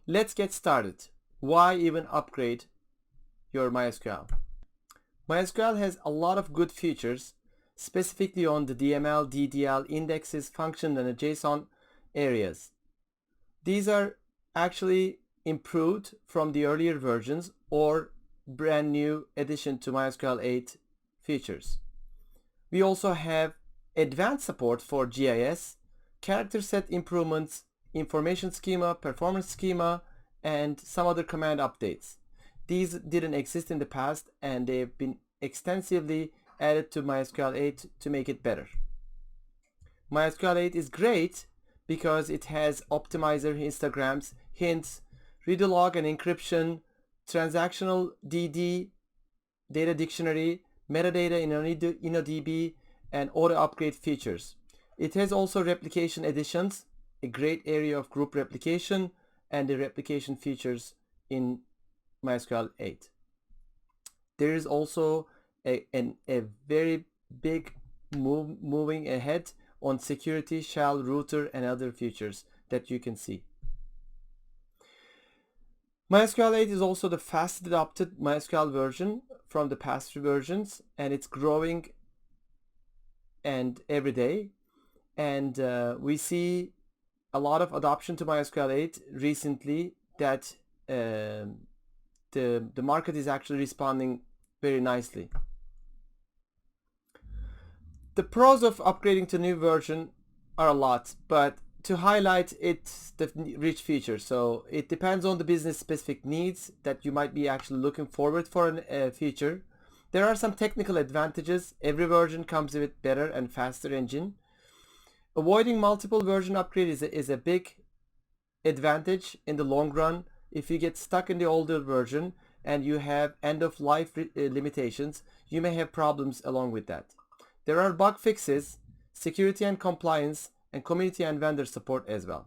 Let's get started. Why even upgrade your MySQL? MySQL has a lot of good features, specifically on the DML, DDL, indexes, function, and the JSON areas. These are actually improved from the earlier versions or brand new addition to MySQL 8 features. We also have advanced support for GIS, character set improvements, information schema, performance schema, and some other command updates. These didn't exist in the past and they've been extensively added to MySQL 8 to make it better. MySQL 8 is great because it has optimizer histograms, hints, redo log and encryption, transactional DD, data dictionary, metadata in InnoDB, and auto upgrade features. It has also replication additions, a great area of group replication, and the replication features in MySQL 8. There is also a very big moving ahead on security, shell, router, and other features that you can see. MySQL 8 is also the fastest adopted MySQL version from the past three versions, and it's growing and every day. And we see a lot of adoption to MySQL 8 recently that the market is actually responding very nicely. The pros of upgrading to new version are a lot, but to highlight it's the rich features. So it depends on the business specific needs that you might be actually looking forward for a feature. There are some technical advantages. Every version comes with better and faster engine. Avoiding multiple version upgrade is a big advantage in the long run. If you get stuck in the older version and you have end of life limitations, you may have problems along with that. There are bug fixes, security and compliance, and community and vendor support as well.